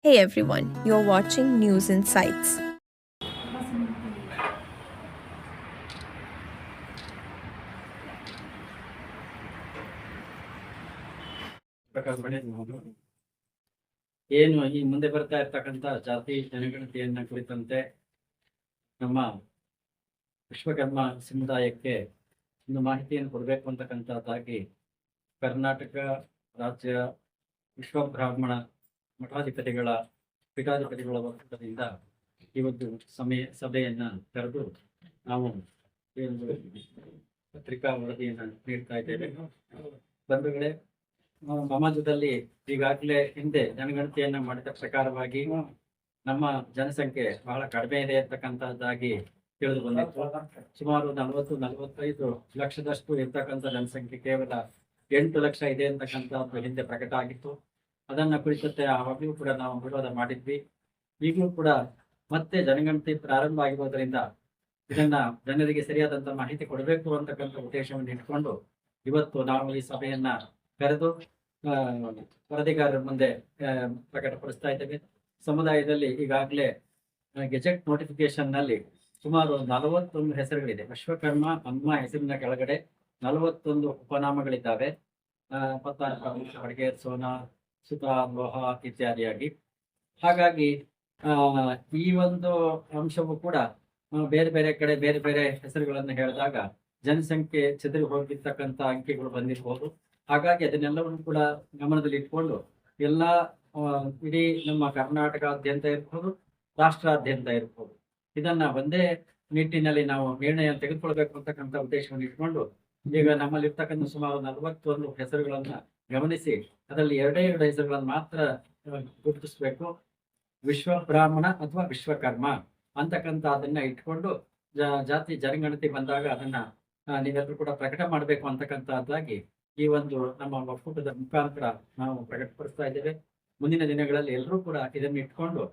Hey everyone, you're watching News Insights. ಏನು ಈ ಮುಂದೆ ಬರ್ತಾ ಇರ್ತಕ್ಕಂಥ ಜಾತಿ ಜನಗಣತಿಯನ್ನ ಕುರಿತಂತೆ ನಮ್ಮ ವಿಶ್ವಕರ್ಮ ಸಮುದಾಯಕ್ಕೆ ಒಂದು ಮಾಹಿತಿಯನ್ನು ಕೊಡಬೇಕು ಅಂತಕ್ಕಂಥದ್ದಾಗಿ ಕರ್ನಾಟಕ ರಾಜ್ಯ ವಿಶ್ವಬ್ರಾಹ್ಮಣ ಮಠಾಧಿಪತಿಗಳ ಪೀಠಾಧಿಪತಿಗಳ ಒಕ್ಕೂಟದಿಂದ ಇವತ್ತು ಸಭೆಯನ್ನ ಕರೆದು ನಾವು ಒಂದು ಪತ್ರಿಕಾ ವರದಿಯನ್ನು ನೀಡ್ತಾ ಇದ್ದೇವೆ. ಬಂಧುಗಳೇ, ಸಮಾಜದಲ್ಲಿ ಈಗಾಗಲೇ ಹಿಂದೆ ಜನಗಣತಿಯನ್ನ ಮಾಡಿದ ಪ್ರಕಾರವಾಗಿ ನಮ್ಮ ಜನಸಂಖ್ಯೆ ಬಹಳ ಕಡಿಮೆ ಇದೆ ಅಂತಕ್ಕಂಥದ್ದಾಗಿ ತಿಳಿದು ಬಂದಿತ್ತು. ಸುಮಾರು 40-45 ಲಕ್ಷದಷ್ಟು ಇರ್ತಕ್ಕಂಥ ಜನಸಂಖ್ಯೆ ಕೇವಲ 8 ಲಕ್ಷ ಇದೆ ಅಂತಕ್ಕಂಥದ್ದು ಹಿಂದೆ ಪ್ರಕಟ ಆಗಿತ್ತು. ಅದನ್ನ ಕುರಿತಂತೆ ಆವಾಗಲೂ ಕೂಡ ನಾವು ವಿರೋಧ ಮಾಡಿದ್ವಿ. ಈಗಲೂ ಕೂಡ ಮತ್ತೆ ಜನಗಣತಿ ಪ್ರಾರಂಭ ಆಗಿರೋದ್ರಿಂದ ಇದನ್ನ ಜನರಿಗೆ ಸರಿಯಾದಂತ ಮಾಹಿತಿ ಕೊಡಬೇಕು ಅಂತಕ್ಕಂಥ ಉದ್ದೇಶವನ್ನು ಇಟ್ಕೊಂಡು ಇವತ್ತು ನಾವು ಈ ಸಭೆಯನ್ನ ಕರೆದು ವರದಿಗಾರರ ಮುಂದೆ ಪ್ರಕಟಪಡಿಸ್ತಾ ಇದ್ದೇವೆ. ಸಮುದಾಯದಲ್ಲಿ ಈಗಾಗಲೇ ಗೆಜೆಟ್ ನೋಟಿಫಿಕೇಶನ್ ನಲ್ಲಿ ಸುಮಾರು 41 ಹೆಸರುಗಳಿದೆ. ವಿಶ್ವಕರ್ಮ ಅಮ್ಮ ಹೆಸರಿನ ಕೆಳಗಡೆ 41 ಉಪನಾಮಗಳಿದ್ದಾವೆ. ಅಡಗೇರ್, ಸೋನಾ, ಸುತಾ, ಲೋಹ ಇತ್ಯಾದಿಯಾಗಿ. ಹಾಗಾಗಿ ಈ ಒಂದು ಅಂಶವು ಕೂಡ ಬೇರೆ ಬೇರೆ ಕಡೆ ಬೇರೆ ಬೇರೆ ಹೆಸರುಗಳನ್ನು ಹೇಳಿದಾಗ ಜನಸಂಖ್ಯೆ ಚದುರಿ ಹೋಗಿರ್ತಕ್ಕಂಥ ಅಂಕಿಗಳು ಬಂದಿರಬಹುದು. ಹಾಗಾಗಿ ಅದನ್ನೆಲ್ಲವನ್ನು ಕೂಡ ಗಮನದಲ್ಲಿ ಇಟ್ಕೊಂಡು ಎಲ್ಲ ಇಡೀ ನಮ್ಮ ಕರ್ನಾಟಕಾದ್ಯಂತ ಇರ್ಬೋದು, ರಾಷ್ಟ್ರಾದ್ಯಂತ ಇರ್ಬೋದು, ಇದನ್ನ ಒಂದೇ ನಿಟ್ಟಿನಲ್ಲಿ ನಾವು ನಿರ್ಣಯ ತೆಗೆದುಕೊಳ್ಬೇಕು ಅಂತಕ್ಕಂಥ ಉದ್ದೇಶವನ್ನು ಇಟ್ಕೊಂಡು ಈಗ ನಮ್ಮಲ್ಲಿ ಇರ್ತಕ್ಕಂಥ ಸುಮಾರು 41 ಹೆಸರುಗಳನ್ನ ಗಮನಿಸಿ ಅದರಲ್ಲಿ 2 ಹೆಸರುಗಳನ್ನು ಮಾತ್ರ ಗುರುತಿಸಬೇಕು. ವಿಶ್ವ ಬ್ರಾಹ್ಮಣ ಅಥವಾ ವಿಶ್ವಕರ್ಮ ಅಂತಕ್ಕಂಥ ಅದನ್ನ ಇಟ್ಕೊಂಡು ಜಾತಿ ಜನಗಣತಿ ಬಂದಾಗ ಅದನ್ನ ನೀವೆಲ್ಲರೂ ಕೂಡ ಪ್ರಕಟ ಮಾಡಬೇಕು ಅಂತಕ್ಕಂಥದ್ದಾಗಿ ಈ ಒಂದು ನಮ್ಮ ಒಕ್ಕೂಟದ ಮುಖಾಂತರ ನಾವು ಪ್ರಕಟಪಡಿಸ್ತಾ ಇದ್ದೇವೆ. ಮುಂದಿನ ದಿನಗಳಲ್ಲಿ ಎಲ್ಲರೂ ಕೂಡ ಇದನ್ನು ಇಟ್ಕೊಂಡು,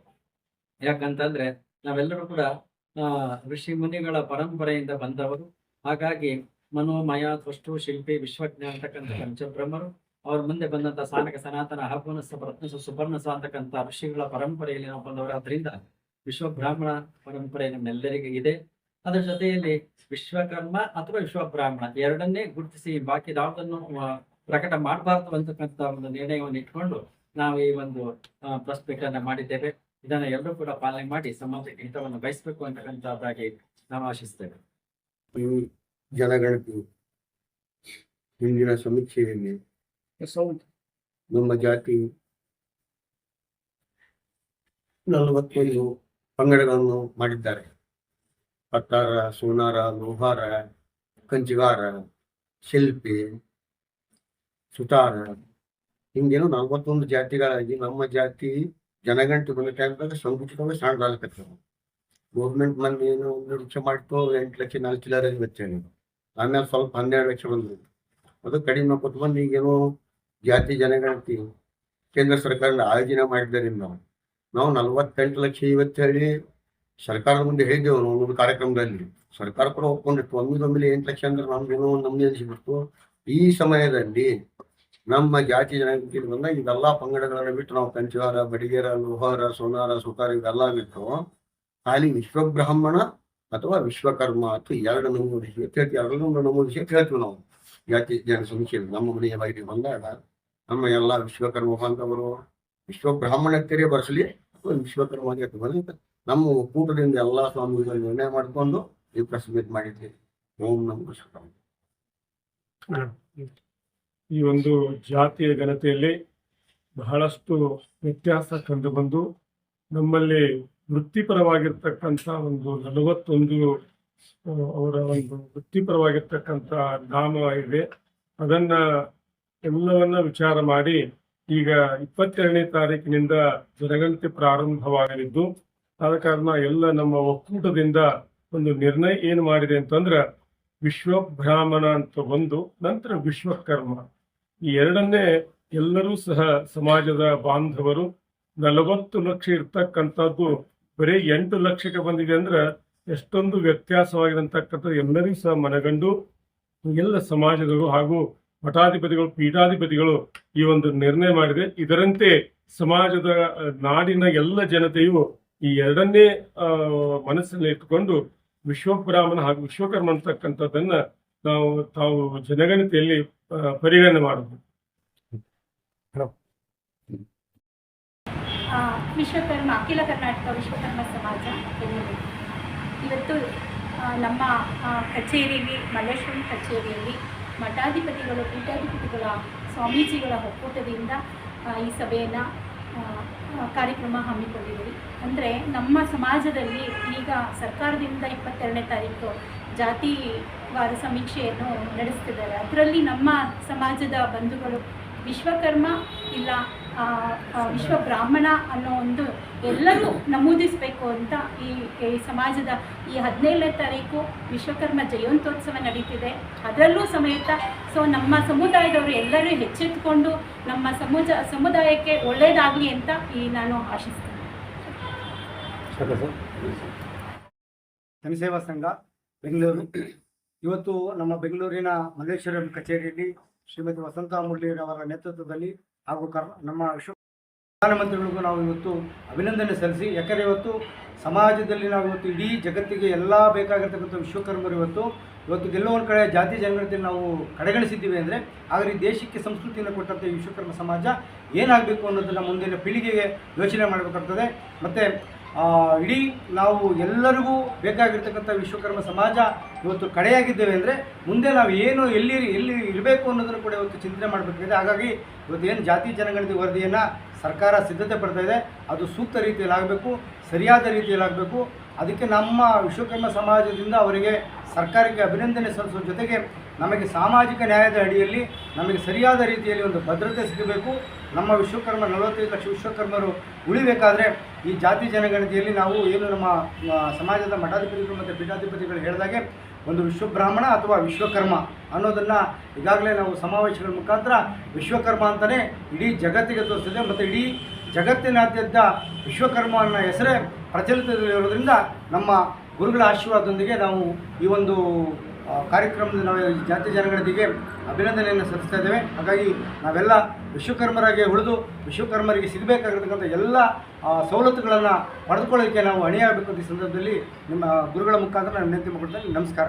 ಯಾಕಂತಂದ್ರೆ ನಾವೆಲ್ಲರೂ ಕೂಡ ಋಷಿ ಮುನಿಗಳ ಪರಂಪರೆಯಿಂದ ಬಂದವರು. ಹಾಗಾಗಿ ಮನೋಮಯ, ತ್ವಷ್ಟು, ಶಿಲ್ಪಿ, ವಿಶ್ವಜ್ಞ ಅಂತಕ್ಕಂಥ ಪಂಚಬ್ರಹ್ಮರು, ಅವ್ರ ಮುಂದೆ ಬಂದಂತ ಸಾನಕ, ಸನಾತನ, ಅಹಪನಸ, ರತ್ನಸ, ಸುಪರ್ಣಸ ಅಂತಕ್ಕಂಥ ಋಷಿಗಳ ಪರಂಪರೆಯಲ್ಲಿ ನಾವು ಬಂದವರು. ಆದ್ರಿಂದ ವಿಶ್ವ ಬ್ರಾಹ್ಮಣ ಪರಂಪರೆ ನಮ್ಮೆಲ್ಲರಿಗೂ ಇದೆ. ಅದರ ಜೊತೆಯಲ್ಲಿ ವಿಶ್ವಕರ್ಮ ಅಥವಾ ವಿಶ್ವಬ್ರಾಹ್ಮಣ ಎರಡನ್ನೇ ಗುರುತಿಸಿ ಬಾಕಿ ಯಾವುದನ್ನು ಪ್ರಕಟ ಮಾಡಬಾರ್ದು ಅಂತಕ್ಕಂಥ ಒಂದು ನಿರ್ಣಯವನ್ನು ಇಟ್ಕೊಂಡು ನಾವು ಈ ಒಂದು ಪ್ರೆಸ್ ಮೀಟ್ ಅನ್ನ ಮಾಡಿದ್ದೇವೆ. ಇದನ್ನ ಎಲ್ಲರೂ ಕೂಡ ಪಾಲನೆ ಮಾಡಿ ಸಮಾಜಕ್ಕೆ ಹಿತವನ್ನು ಬಯಸಬೇಕು ಅಂತಕ್ಕಂಥದ್ದಾಗಿ ನಾವು ಆಶಿಸ್ತೇವೆ. ಈ ಜನಗಣತಿ ಹಿಂದಿನ ಸಮೀಕ್ಷೆಯಲ್ಲಿ ನಮ್ಮ ಜಾತಿ 41 ಪಂಗಡಗಳನ್ನು ಮಾಡಿದ್ದಾರೆ. ಪತ್ತಾರ, ಸೋನಾರ, ಲೋಹಾರ, ಕಂಚಿಗಾರ, ಶಿಲ್ಪಿ, ಸುತಾರ, ಹಿಂಗೇನು 41 ಜಾತಿಗಳಾಗಿ ನಮ್ಮ ಜಾತಿ ಜನಗಣತಿ ಬಂದ ಟೈಮ್ದಾಗ ಸಂಕುಚಿತವಾಗಿ ಸಣ್ಣದಾಗತ್ತೆ. ಗೌರ್ಮೆಂಟ್ ಮಂದಿ ಏನು 1 ಲಕ್ಷ ಮಾಡಿತ್ತು, 8 ಲಕ್ಷ 4 ಚಿಲ್ಲರೆ ವೆಚ್ಚ. ಆಮೇಲೆ ಸ್ವಲ್ಪ 12 ಲಕ್ಷ ಬಂದ್ವಿ. ಅದು ಕಡಿಮೆ ನೋಡ್ಕೊತ ಬಂದು ಈಗೇನೋ ಜಾತಿ ಜನಗಣತಿ ಕೇಂದ್ರ ಸರ್ಕಾರದಿಂದ ಆಯೋಜನೆ ಮಾಡಿದ್ದರಿಂದ ನಾವು 48 ಲಕ್ಷ ಇವತ್ತು ಹೇಳಿ ಸರ್ಕಾರದ ಮುಂದೆ ಹೇಳಿದ್ದೆವು. ಒಂದು ಕಾರ್ಯಕ್ರಮದಲ್ಲಿ ಸರ್ಕಾರ ಕೂಡ ಒಪ್ಕೊಂಡಿತ್ತು. ಒಮ್ಮಿಗೆ 8 ಲಕ್ಷ ಅಂದ್ರೆ ನಮ್ಗೇನೋ ನಮ್ಗೆ ಅನಿಸಿಬಿಡ್ತು. ಈ ಸಮಯದಲ್ಲಿ ನಮ್ಮ ಜಾತಿ ಜನಗಣತಿಯಲ್ಲಿ ಬಂದಾಗ ಇದೆಲ್ಲ ಪಂಗಡಗಳನ್ನು ಬಿಟ್ಟು ನಾವು ಕಂಚಿಗಾರ, ಬಡಿಗೇರ, ಲೋಹಾರ, ಸೋನಾರ, ಸುತಾರ ಇವೆಲ್ಲ ಬಿಟ್ಟು ಖಾಲಿ ವಿಶ್ವಬ್ರಾಹ್ಮಣ ಅಥವಾ ವಿಶ್ವಕರ್ಮ ಅಥವಾ 2 ನಮೂದಿಸಿ ಹೇಳ್ತೀವಿ. 2 ನಮೂದಿಸಿ ಹೇಳ್ತೀವಿ ನಾವು ಜಾತಿ ಜನ ಸಮೀಕ್ಷೆಯಲ್ಲಿ. ನಮ್ಮ ಮನೆಯ ಬಾಯಿಗೆ ಬಂದಾಗ ನಮ್ಮ ಎಲ್ಲ ವಿಶ್ವಕರ್ಮ ಬಾಂಧವರು ವಿಶ್ವಬ್ರಾಹ್ಮಣತೆಯೇ ಬರೆಸಲಿ ಅಥವಾ ವಿಶ್ವಕರ್ಮ ಬಂದ ನಮ್ಮ ಒಕ್ಕೂಟದಿಂದ ಎಲ್ಲ ಸ್ವಾಮಿಗಳು ನಿರ್ಣಯ ಮಾಡಿಕೊಂಡು ಈ ಪ್ರೆಸ್ ಮೀಟ್ ಮಾಡಿದ್ವಿ. ಓಂ ನಮಃ ಶಿವಾಯ. ಈ ಒಂದು ಜಾತಿಯ ಗಣತಿಯಲ್ಲಿ ಬಹಳಷ್ಟು ವ್ಯತ್ಯಾಸ ಕಂಡು ಬಂದು ನಮ್ಮಲ್ಲಿ ವೃತ್ತಿಪರವಾಗಿರ್ತಕ್ಕಂಥ ಒಂದು 41 ಅವರ ಒಂದು ವೃತ್ತಿಪರವಾಗಿರ್ತಕ್ಕಂಥ ನಾಮ ಇದೆ. ಅದನ್ನ ಎಲ್ಲವನ್ನ ವಿಚಾರ ಮಾಡಿ ಈಗ 22ನೇ ತಾರೀಕಿನಿಂದ ಜನಗಣತಿ ಪ್ರಾರಂಭವಾಗಲಿದ್ದು, ಆದ ಕಾರಣ ಎಲ್ಲ ನಮ್ಮ ಒಕ್ಕೂಟದಿಂದ ಒಂದು ನಿರ್ಣಯ ಏನು ಮಾಡಿದೆ ಅಂತಂದ್ರೆ ವಿಶ್ವಬ್ರಾಹ್ಮಣ ಅಂತ ಒಂದು, ನಂತರ ವಿಶ್ವಕರ್ಮ, ಈ ಎರಡನ್ನೇ ಎಲ್ಲರೂ ಸಹ ಸಮಾಜದ ಬಾಂಧವರು 40 ಲಕ್ಷ ಇರ್ತಕ್ಕಂಥದ್ದು ಬರೀ 8 ಲಕ್ಷಕ್ಕೆ ಬಂದಿದೆ ಅಂದ್ರೆ ಎಷ್ಟೊಂದು ವ್ಯತ್ಯಾಸವಾಗಿರತಕ್ಕಂಥ ಎಲ್ಲರಿಗೂ ಸಹ ಮನಗಂಡು ಎಲ್ಲ ಸಮಾಜದವರು ಹಾಗೂ ಮಠಾಧಿಪತಿಗಳು, ಪೀಠಾಧಿಪತಿಗಳು ಈ ಒಂದು ನಿರ್ಣಯ ಮಾಡಿದೆ. ಇದರಂತೆ ಸಮಾಜದ ನಾಡಿನ ಎಲ್ಲ ಜನತೆಯು ಈ ಎರಡನ್ನೇ ಮನಸ್ಸಿನಲ್ಲಿ ಇಟ್ಟುಕೊಂಡು ವಿಶ್ವಬ್ರಾಹ್ಮಣ ಹಾಗೂ ವಿಶ್ವಕರ್ಮ ಅಂತಕ್ಕಂಥದ್ದನ್ನ ತಾವು ಜನಗಣತಿಯಲ್ಲಿ ಪರಿಗಣನೆ ಮಾಡಬಹುದು. ವಿಶ್ವಕರ್ಮ ಅಖಿಲ ಕರ್ನಾಟಕ ವಿಶ್ವಕರ್ಮ ಸಮಾಜ ಬೆಂಗಳೂರು ಇವತ್ತು ನಮ್ಮ ಕಚೇರಿಯಲ್ಲಿ ಮಲ್ಲೇಶ್ವರಂ ಕಚೇರಿಯಲ್ಲಿ ಮಠಾಧಿಪತಿಗಳು ಪೀಠಾಧಿಪತಿಗಳ ಸ್ವಾಮೀಜಿಗಳ ಒಕ್ಕೂಟದಿಂದ ಈ ಸಭೆಯನ್ನು ಕಾರ್ಯಕ್ರಮ ಹಮ್ಮಿಕೊಂಡಿದ್ದೀವಿ. ಅಂದರೆ ನಮ್ಮ ಸಮಾಜದಲ್ಲಿ ಈಗ ಸರ್ಕಾರದಿಂದ 22ನೇ ತಾರೀಕು ಜಾತಿವಾರ ಸಮೀಕ್ಷೆಯನ್ನು ನಡೆಸ್ತಿದ್ದಾರೆ. ಅದರಲ್ಲಿ ನಮ್ಮ ಸಮಾಜದ ಬಂಧುಗಳು ವಿಶ್ವಕರ್ಮ ಇಲ್ಲ ವಿಶ್ವ ಬ್ರಾಹ್ಮಣ ಅನ್ನೋ ಒಂದು ಎಲ್ಲರೂ ನಮೂದಿಸಬೇಕು ಅಂತ ಈ ಸಮಾಜದ ಈ 17ನೇ ತಾರೀಕು ವಿಶ್ವಕರ್ಮ ಜಯಂತ್ಯೋತ್ಸವ ನಡೀತಿದೆ. ಅದರಲ್ಲೂ ಸಮೇತ ನಮ್ಮ ಸಮುದಾಯದವರು ಎಲ್ಲರೂ ಎಚ್ಚೆತ್ತುಕೊಂಡು ನಮ್ಮ ಸಮುದಾಯಕ್ಕೆ ಒಳ್ಳೆಯದಾಗಲಿ ಅಂತ ನಾನು ಆಶಿಸ್ತೇನೆ. ಜನಸೇವಾ ಸಂಘ ಬೆಂಗಳೂರು ಇವತ್ತು ನಮ್ಮ ಬೆಂಗಳೂರಿನ ಮಲ್ಲೇಶ್ವರಂ ಕಚೇರಿಯಲ್ಲಿ ಶ್ರೀಮತಿ ವಸಂತ ಮುರಳಿಯವರ ನೇತೃತ್ವದಲ್ಲಿ ಹಾಗೂ ನಮ್ಮ ಪ್ರಧಾನಮಂತ್ರಿಗಳಿಗೂ ನಾವು ಇವತ್ತು ಅಭಿನಂದನೆ ಸಲ್ಲಿಸಿ, ಯಾಕಂದರೆ ಇವತ್ತು ಸಮಾಜದಲ್ಲಿ ನಾವು ಇವತ್ತು ಇಡೀ ಜಗತ್ತಿಗೆ ಎಲ್ಲ ಬೇಕಾಗಿರ್ತಕ್ಕಂಥ ವಿಶ್ವಕರ್ಮರು ಇವತ್ತು ಎಲ್ಲೋ ಒಂದು ಕಡೆ ಜಾತಿ ಜನಗಣತಿಯನ್ನು ನಾವು ಕಡೆಗಣಿಸಿದ್ದೀವಿ ಅಂದರೆ ಆದರೆ ಈ ದೇಶಕ್ಕೆ ಸಂಸ್ಕೃತಿಯನ್ನು ಕೊಟ್ಟಂಥ ಈ ವಿಶ್ವಕರ್ಮ ಸಮಾಜ ಏನಾಗಬೇಕು ಅನ್ನೋದನ್ನು ಮುಂದಿನ ಪೀಳಿಗೆಗೆ ಯೋಚನೆ ಮಾಡಬೇಕಾಗ್ತದೆ. ಮತ್ತು ಇಡೀ ನಾವು ಎಲ್ಲರಿಗೂ ಬೇಕಾಗಿರ್ತಕ್ಕಂಥ ವಿಶ್ವಕರ್ಮ ಸಮಾಜ ಇವತ್ತು ಕಡೆಯಾಗಿದ್ದೇವೆ ಅಂದರೆ ಮುಂದೆ ನಾವು ಏನು ಎಲ್ಲಿ ಇರಬೇಕು ಅನ್ನೋದನ್ನು ಕೂಡ ಇವತ್ತು ಚಿಂತನೆ ಮಾಡಬೇಕಾಗಿದೆ. ಹಾಗಾಗಿ ಇವತ್ತು ಏನು ಜಾತಿ ಜನಗಣತಿ ವರದಿಯನ್ನು ಸರ್ಕಾರ ಸಿದ್ಧತೆ ಪಡ್ತಾ ಇದೆ, ಅದು ಸೂಕ್ತ ರೀತಿಯಲ್ಲಿ ಆಗಬೇಕು, ಸರಿಯಾದ ರೀತಿಯಲ್ಲಿ ಆಗಬೇಕು. ಅದಕ್ಕೆ ನಮ್ಮ ವಿಶ್ವಕರ್ಮ ಸಮಾಜದಿಂದ ಅವರಿಗೆ ಸರ್ಕಾರಕ್ಕೆ ಅಭಿನಂದನೆ ಸಲ್ಲಿಸುವ ಜೊತೆಗೆ ನಮಗೆ ಸಾಮಾಜಿಕ ನ್ಯಾಯದ ಅಡಿಯಲ್ಲಿ ನಮಗೆ ಸರಿಯಾದ ರೀತಿಯಲ್ಲಿ ಒಂದು ಭದ್ರತೆ ಸಿಗಬೇಕು. ನಮ್ಮ ವಿಶ್ವಕರ್ಮ 45 ಲಕ್ಷ ವಿಶ್ವಕರ್ಮರು ಉಳಿಬೇಕಾದ್ರೆ ಈ ಜಾತಿ ಜನಗಣತಿಯಲ್ಲಿ ನಾವು ಏನು ನಮ್ಮ ಸಮಾಜದ ಮಠಾಧಿಪತಿಗಳು ಮತ್ತು ಪೀಠಾಧಿಪತಿಗಳು ಹೇಳಿದಾಗೆ ಒಂದು ವಿಶ್ವಬ್ರಾಹ್ಮಣ ಅಥವಾ ವಿಶ್ವಕರ್ಮ ಅನ್ನೋದನ್ನು ಈಗಾಗಲೇ ನಾವು ಸಮಾವೇಶಗಳ ಮುಖಾಂತರ ವಿಶ್ವಕರ್ಮ ಅಂತಲೇ ಇಡೀ ಜಗತ್ತಿಗೆ ತೋರಿಸಿದೆ. ಮತ್ತು ಇಡೀ ಜಗತ್ತಿನಾದ್ಯಂತ ವಿಶ್ವಕರ್ಮ ಅನ್ನೋ ಹೆಸರೇ ಪ್ರಚಲಿತದಲ್ಲಿರೋದ್ರಿಂದ ನಮ್ಮ ಗುರುಗಳ ಆಶೀರ್ವಾದದೊಂದಿಗೆ ನಾವು ಈ ಒಂದು ಕಾರ್ಯಕ್ರಮದಲ್ಲಿ ನಾವು ಜಾತಿ ಜನಗಣತಿಗೆ ಅಭಿನಂದನೆಯನ್ನು ಸಲ್ಲಿಸ್ತಾ ಇದ್ದೇವೆ. ಹಾಗಾಗಿ ನಾವೆಲ್ಲ ವಿಶ್ವಕರ್ಮರಾಗಿ ಉಳಿದು ವಿಶ್ವಕರ್ಮರಿಗೆ ಸಿಗಬೇಕಾಗಿರ್ತಕ್ಕಂಥ ಎಲ್ಲ ಸವಲತ್ತುಗಳನ್ನು ಪಡೆದುಕೊಳ್ಳೋದಕ್ಕೆ ನಾವು ಅಣಿಯಾಗಬೇಕು ಅಂತ ಈ ಸಂದರ್ಭದಲ್ಲಿ ನಿಮ್ಮ ಗುರುಗಳ ಮುಖಾಂತರ ನಾನು ವಿನಂತಿ ಮಾಡಿಕೊಳ್ತೇನೆ. ನಮಸ್ಕಾರ.